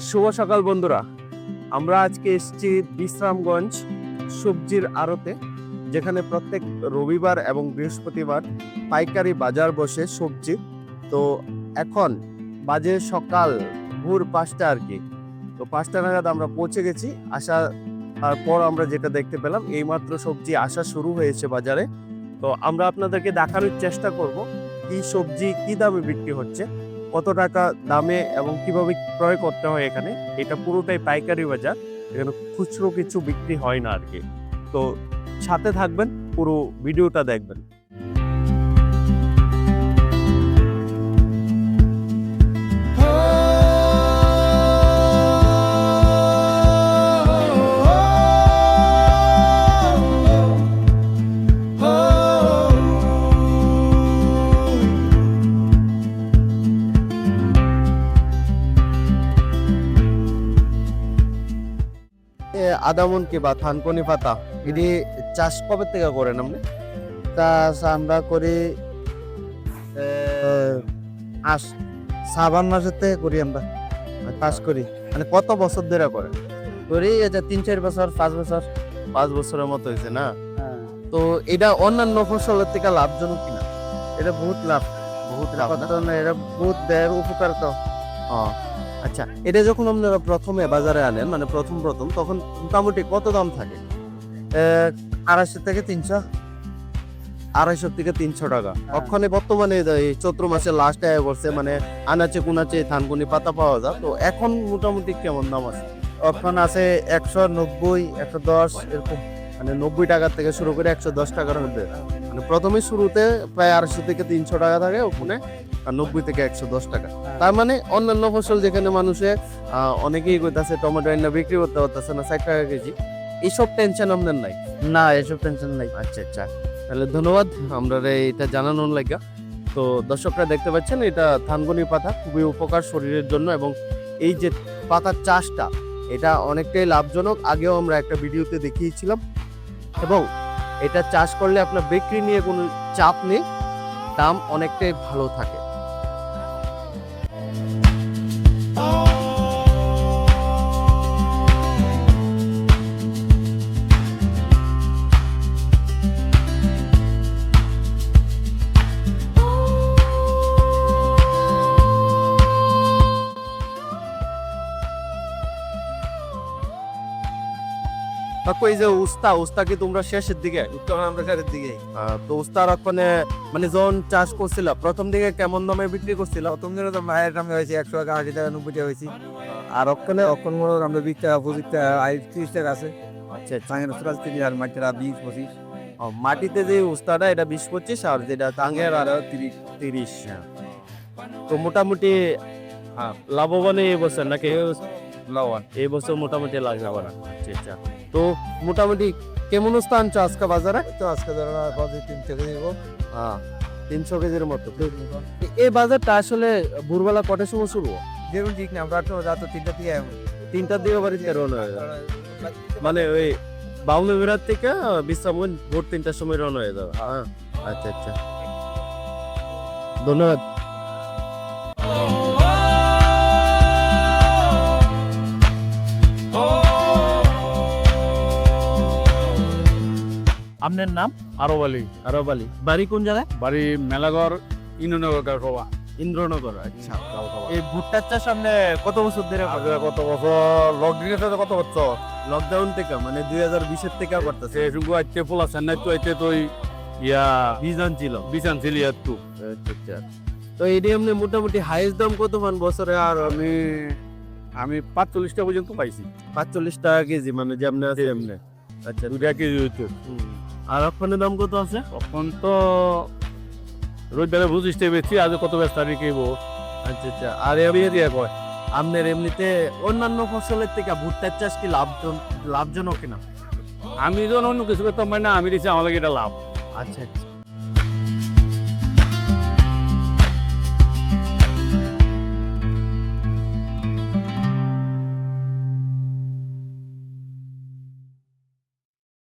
শুভ সকাল বন্ধুরা, আমরা আজকে এসেছি বিশ্রামগঞ্জ সবজির আড়তে, যেখানে প্রত্যেক রবিবার এবং বৃহস্পতিবার পাইকারি বাজার বসে সবজি। তো এখন বাজে সকাল ভোর 5টা আর কি। তো 5টা নাগাদ আমরা পৌঁছে গেছি। আসার পর আমরা যেটা দেখতে পেলাম, এইমাত্র সবজি আসা শুরু হয়েছে বাজারে। তো আমরা আপনাদেরকে দেখানোর চেষ্টা করব কি সবজি কি দামে বিক্রি হচ্ছে, কত টাকা দামে এবং কিভাবে ক্রয় করতে হয়। এখানে এটা পুরোটাই পাইকারি বাজার, এখানে খুচরো কিছু বিক্রি হয় না আর কি। তো সাথে থাকবেন, পুরো ভিডিওটা দেখবেন। আদা মন কি বা থানকুনি পাতা, এটি চাষ কবে থেকে করেন আপনি? চাষ আমরা করি শ্রাবণ মাসের থেকে করি আমরা চাষ করি। মানে কত বছর ধরে করেন? করি এটা 3-4 বছর 5 বছর। 5 বছরের মতো হয়েছে না? তো এটা অন্যান্য ফসলের থেকে লাভজনক কিনা? এটা বহুত লাভ, বহুত লাভ না? এটা বহুত দেহের উপকার। তো আচ্ছা, এটা যখন আপনারা প্রথমে বাজারে আনেন, মানে প্রথম তখন মোটামুটি কত দাম থাকে? 250 থেকে 300। 250 থেকে 300 টাকা। ওখানে বর্তমানে এই চৈত্র মাসের লাস্ট আয় করছে, মানে আনাচে কুনাচে থানকুনি পাতা পাওয়া যায়। তো এখন মোটামুটি কেমন দাম আছে? এখন আছে 190, 110 এরকম। মানে 90 টাকা থেকে শুরু করে 110 টাকার মধ্যে। মানে প্রথমে শুরুতে প্রায় 250 থেকে 300 টাকা থাকে ওখানে, আর 90 থেকে 110 টাকা। তার মানে অন্যান্য ফসল যেখানে মানুষে অনেকেই কইতাছে টমেটো এনে বিক্রি করতে পারতেছে না 60 টাকা কেজি, এইসব টেনশন আমাদের নাই। না, এসব টেনশন নাই। আচ্ছা আচ্ছা, তাহলে ধন্যবাদ আমরা এটা জানানোর লাগা। তো দর্শকরা দেখতে পাচ্ছেন, এটা থানকুনি পাতা খুবই উপকার শরীরের জন্য, এবং এই যে পাতার চাষটা এটা অনেকটাই লাভজনক। আগেও আমরা একটা ভিডিওতে দেখিয়েছিলাম, এবং এটা চাষ করলে আপনার বিক্রি নিয়ে কোনো চাপ নেই, দাম অনেকটাই ভালো থাকে। এই যে উস্তা কি তোমরা শেষের দিকে? আমরা শেষের দিকে। তো উস্তার ওখানে মানে যখন চাষ করছিল প্রথম দিকে কেমন দামে বিক্রি করছিল? প্রথম দিনে তো মায়ের দামে হয়েছে 100 টাকা, 80 টাকা, 90 টাকা হয়েছে। আর ওখানে মনে আমরা 20 টাকা, 25 টাকা, 30 টাকা আছে। আচ্ছা আচ্ছা। চাঙের উস্তা 30 আর মাটিরা 20-25। মাটিতে যে উস্তাটা এটা 20-25, আর যেটা টাঙ্গের আর 30। তো মোটামুটি লাভবান এই বছর নাকি? লাভবান এই বছর মোটামুটি লাভবান। আচ্ছা আচ্ছা। তো মোটামুটি কেমন উস্তা আনছো আজকে বাজারে? তো আজকে ধরো 3 টাকা দিব। 300 কেজির মতো। এই বাজারটা আসলে ভোরবেলা কটার সময় শুরু? যেরকম ঠিক না, আমরা তো রাত 3টা থেকে 3টার দিকে বাড়িতে রওনা হয়ে যাবে। মানে ওই বাউলে বিরাট থেকে বিশ্রামগঞ্জ ভোর 3টার সময় রওনা হয়ে যাবে। আচ্ছা আচ্ছা, ধন্যবাদ। আপনার নাম? আরব আলী। বাড়ি কোন জায়গায়? বাড়ি মেলাঘর, ইন্দ্রনগর সভা। ইন্দ্রনগর। আচ্ছা। এই ভুট্টার চাষ আপনি কত বছর ধরে করেন? কত বছর লকডাউনের সাথে কত বছর লকডাউন থেকে, মানে 2020 থেকে করতেছে? এটুকু আইতে পোলা চেন্নাই তো আইতে তো ইয়া বিজান ছিল। বিছান ছিল একটু। আচ্ছা। তো এটি আপনি মোটামুটি হাইয়েস্ট দাম কত পান বছরে? আর আমি 45 টাকা পর্যন্ত পাইছি। 45 টাকা কেজি, মানে যেমনি আছে এমনি। আচ্ছা। 2 টাকা কেজি হইতো। আর ওখানে দাম কত আছে? তখন তো রোজবারে 25 টাকা বেচছি, আজ কত ব্যস্ত তারিখে আচ্ছা আচ্ছা। আর আপনার এমনিতে অন্যান্য ফসলের থেকে ভুট্টার চাষ কি লাভজনক কিনা? আমি যখন অন্য কিছু করতাম না, আমি দিচ্ছি আমার লাগে এটা লাভ। আচ্ছা আচ্ছা।